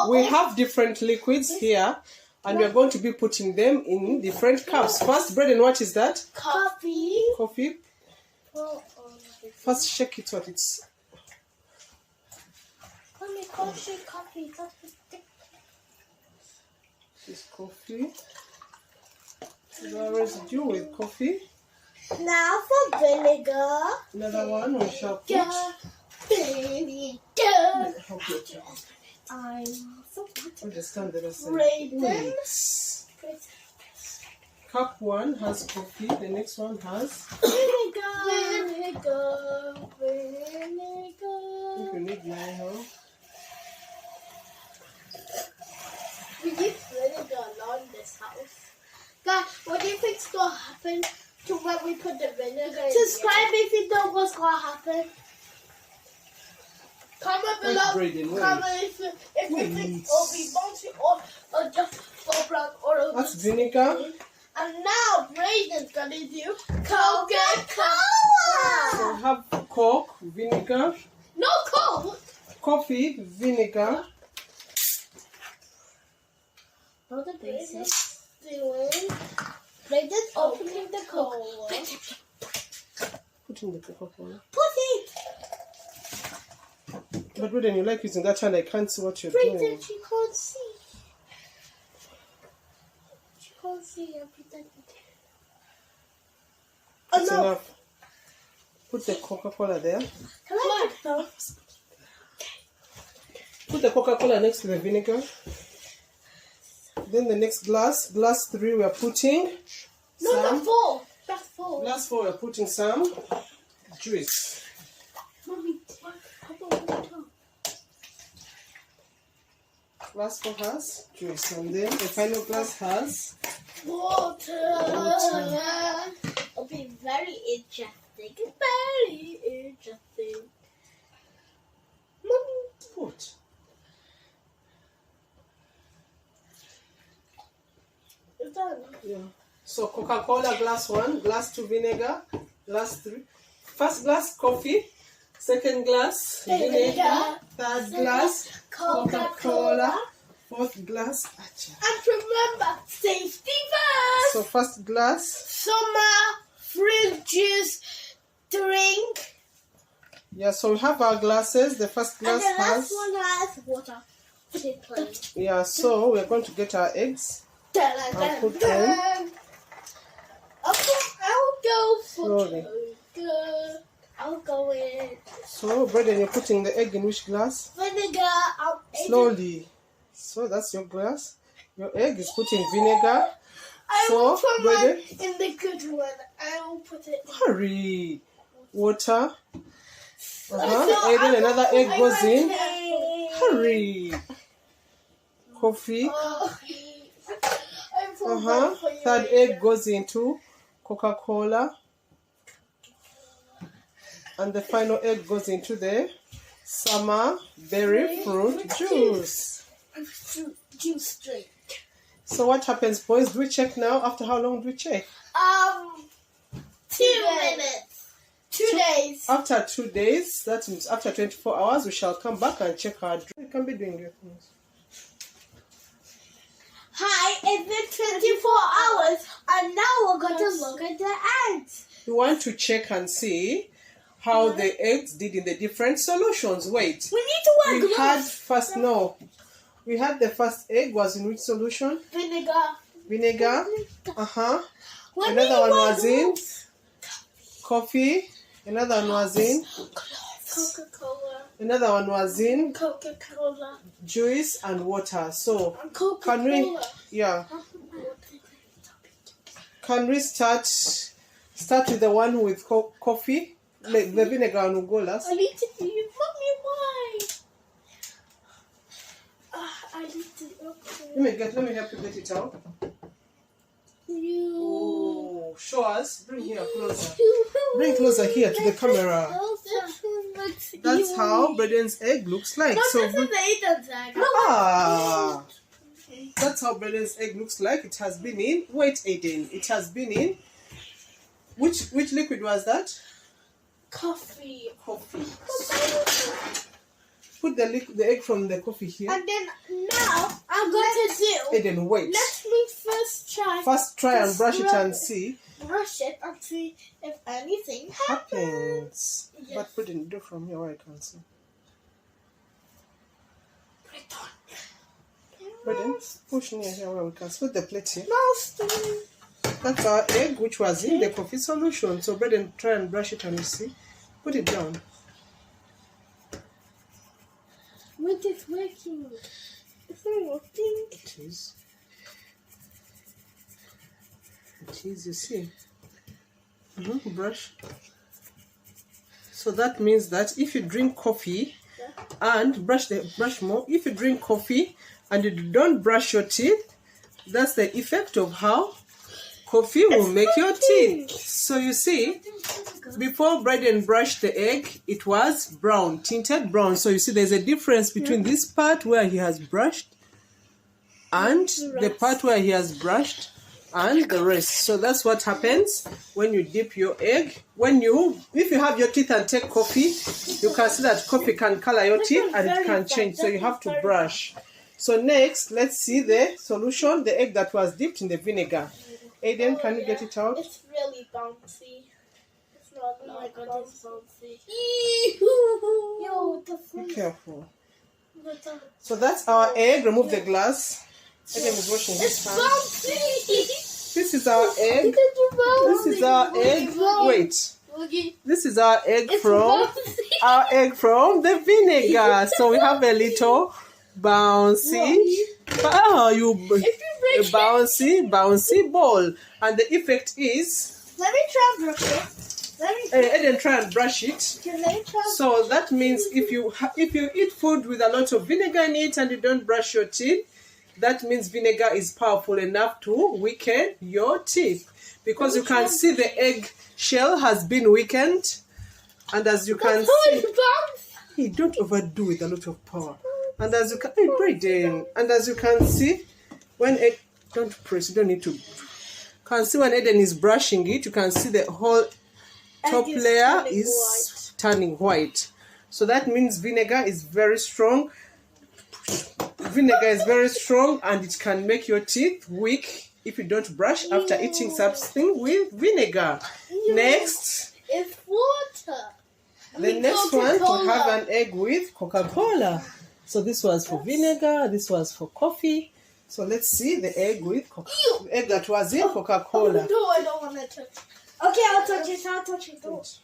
We have different liquids here, and we're going to be putting them in different cups. First, Brayden, what is that? Coffee. Coffee. First, shake it what it's. Coffee. This coffee. There's a residue with coffee. Now for vinegar. Another one we shall put. Vinegar. I'm so Understand the recipe. Brayden. Cup 1 has coffee, the next one has Vinegar. if you need now. We use vinegar a lot in this house. Guys, what do you think's gonna happen to when we put the vinegar in? Subscribe if you know what's gonna happen. Comment below. Comment if you think it'll be bouncy or just go brown or that's vinegar. And now Brayden's gonna do Coca-Cola. So have Coke, vinegar. No Coke. Coffee, vinegar. All the basics. Brayden's opening the Coke. Put in the Coca-Cola. Put it. But Brayden, you like using that hand, I can't see what you're Brayden, doing. she can't see. She can't see everything. That's enough. Put the Coca-Cola there. Can I put them? Put the Coca-Cola next to the vinegar. Then the next glass 3, we are putting No, 4. That's 4. Glass 4, we are putting some juice. Mommy, how about water? Glass 4 has juice, and then the final glass has Water. It'll be very interesting. Very interesting. Mommy. put. It's done. Yeah. So Coca-Cola glass 1, glass 2 vinegar, glass 3. First glass coffee, second glass vinegar, third glass Coca-Cola, fourth glass acha. And remember, safety first. So first glass Summer, fruit juice, drink. Yeah, so we have our glasses. The first glass and the has last one has water. yeah, so we're going to get our eggs. I'll put them. I'll go for slowly. I'll go in. So, Brayden, you're putting the egg in which glass? Vinegar. Slowly. So that's your glass. Your egg is put in vinegar. I So, will put mine Brayden, in the good one. I will put it. hurry. Water. So Ayden, another egg goes in. Okay. Hurry. Coffee. Third egg goes into Coca-Cola. And the final egg goes into the summer berry fruit juice. Fruit juice drink. So what happens, boys? Do we check now? After how long do we check? 2 minutes. 2 days. After 2 days, that means after 24 hours, we shall come back and check our drink. You can be doing your things. Hi, it's been 24 hours, and now we're going to look at the eggs. We want to check and see how the eggs did in the different solutions. Wait. We need to wear gloves. We had the first egg was in which solution? Vinegar. Vinegar. Another one was in coffee. Another one was in Coca-Cola. Another one was in Coca-Cola. juice and water. So Coca-Cola. Can we start with the one with coffee? Like the vinegar and will go last. I need to do it. Mommy, why? I need to. Okay. Let me help you get it out. Oh, show us. Bring here closer. Bring closer here to the camera. That's how Brayden's egg looks like. No, so this is Ayden's egg. That's how Brayden's egg looks like. It has been in. Wait, Ayden. It has been in. Which liquid was that? Coffee. Coffee. Coffee. Put put the egg from the coffee here. And then now I'm going to do. Ayden, wait. Let me first try. First try and brush it and see. Brush it and see if anything Happens. Yes. But put it do from here where I can see. Brayden, push near here where we can see. Put the plate here. That's our egg which was in the coffee solution. So Brayden, try and brush it and you see. Put it down. When it's working. It's not working. It is. It is, you see. Brush. So that means that if you drink coffee and brush more, if you drink coffee and you don't brush your teeth, that's the effect of how coffee will make your teeth. So you see, before Brayden brushed the egg, it was brown, tinted brown. So you see there's a difference between this part where he has brushed and the part where he has brushed and the rest. So that's what happens when you dip your egg. If you have your teeth and take coffee, you can see that coffee can color your teeth and it can change. So you have to brush. So next, let's see the solution, the egg that was dipped in the vinegar. Ayden, can you get it out? It's really bouncy. It's not it's bouncy. Yo, Be careful. So that's our egg. Remove the glass. Ayden is washing his hands. Bouncy. This is our egg. This is our egg. Wait. This is our egg from the vinegar. So we have a little bouncy. Bouncy ball. And the effect is. Let me try and brush it. Ayden, try and brush it. Can I try? So that means if you eat food with a lot of vinegar in it and you don't brush your teeth, that means vinegar is powerful enough to weaken your teeth. Because you can see the egg shell has been weakened. And as you can see, don't overdo with a lot of power. And as you can, Brayden, and as you can see, when it don't press, you don't need to. Can see when Ayden is brushing it, you can see the whole top layer is turning white. So that means vinegar is very strong. Vinegar is very strong and it can make your teeth weak if you don't brush after eating something with vinegar. Next is water. The next one to have an egg with Coca-Cola. So this was for vinegar, this was for coffee. So let's see the egg with the egg that was in Coca-Cola. No, I don't want to touch. Okay, I'll touch it. Don't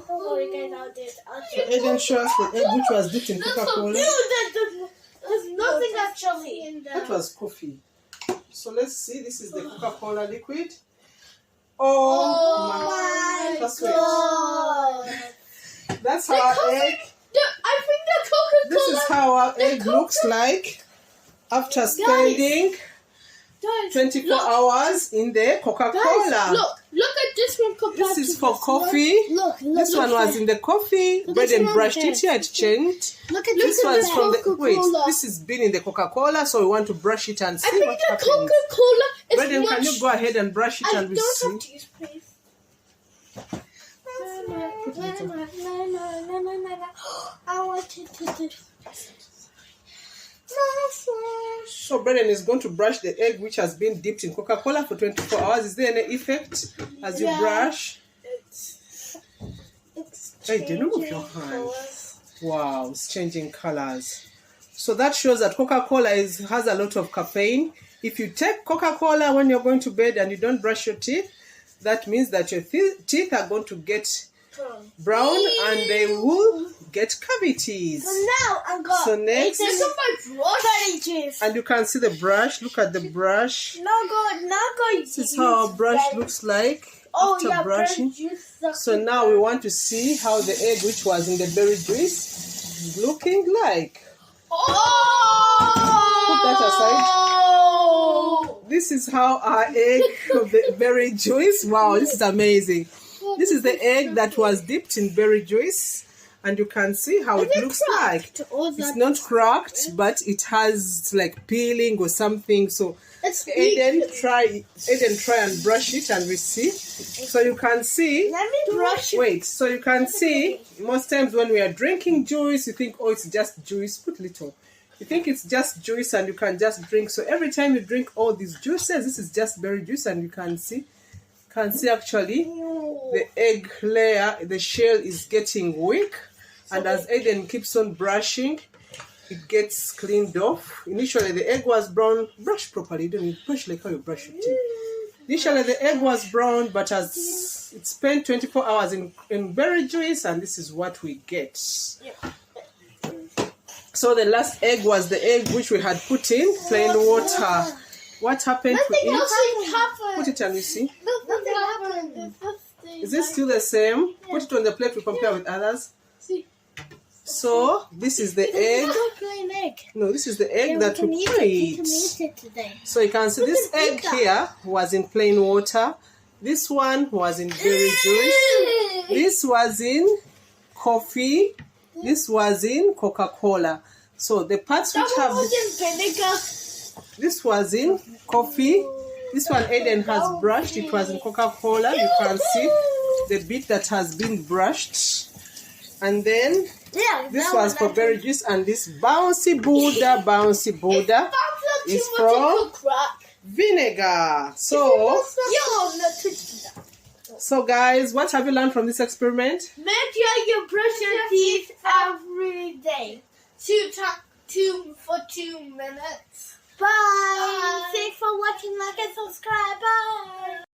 worry, guys, I'll do it. So Ayden, show us the egg which was dipped in Coca-Cola. There's nothing actually in there. That was coffee. So let's see, this is the Coca-Cola liquid. Oh my God. That's how our egg. I think the Coca-Cola. This is how our egg looks like after spending 24 hours in the Coca-Cola. Guys, look at this one compared This is to for this coffee. Look, this one was in the coffee. Brayden brushed it here, it changed. This one's from the this has been in the Coca-Cola, so we want to brush it and see what happens. Coca-Cola is Brayden, can you go ahead and brush it and we see? Have to use, please. I want it to do. So Brayden is going to brush the egg which has been dipped in Coca-Cola for 24 hours. Is there any effect as you brush? Ayden, remove your hand. Wow, it's changing colors. So that shows that Coca-Cola has a lot of caffeine. If you take Coca-Cola when you're going to bed and you don't brush your teeth, that means that your teeth are going to get brown and they will get cavities. So now I'm going. So next, brush. and you can see the brush. Look at the brush. Now go. This is how our brush looks like after brushing. So now we want to see how the egg which was in the berry juice is looking like. Put that aside. This is how our egg of the berry juice. Wow, this is amazing. This is the egg that was dipped in berry juice. and you can see how it looks like. It's not cracked, but it has like peeling or something. So Ayden try and brush it and we see. So you can see. Let me brush it. Wait, so you can see most times when we are drinking juice, you think, oh, it's just juice. Put little. You think it's just juice and you can just drink. So every time you drink all these juices, this is just berry juice, and you can see actually the egg layer, the shell is getting weak, and as Ayden keeps on brushing, it gets cleaned off. Initially the egg was brown. Brush properly, you don't brush like how you brush your teeth. Initially the egg was brown, but as it spent 24 hours in berry juice, and this is what we get. So the last egg was the egg which we had put in plain water. What happened to it? Put it and we see. Nothing happened. Is it still the same? Yeah. Put it on the plate, we compare with others. See. So this is the egg. No, this is the egg that we put. So you can see this egg here was in plain water. This one was in berry juice. This was in coffee. This was in Coca-Cola. So the parts which have this was in coffee. This one Ayden has brushed. It was in Coca-Cola. You can see the bit that has been brushed. And then this was for berry juice, and this bouncy Buddha is from vinegar. So guys, what have you learned from this experiment? Make sure you brush your teeth every day. For 2 minutes. Bye. Thanks for watching. Like and subscribe. Bye.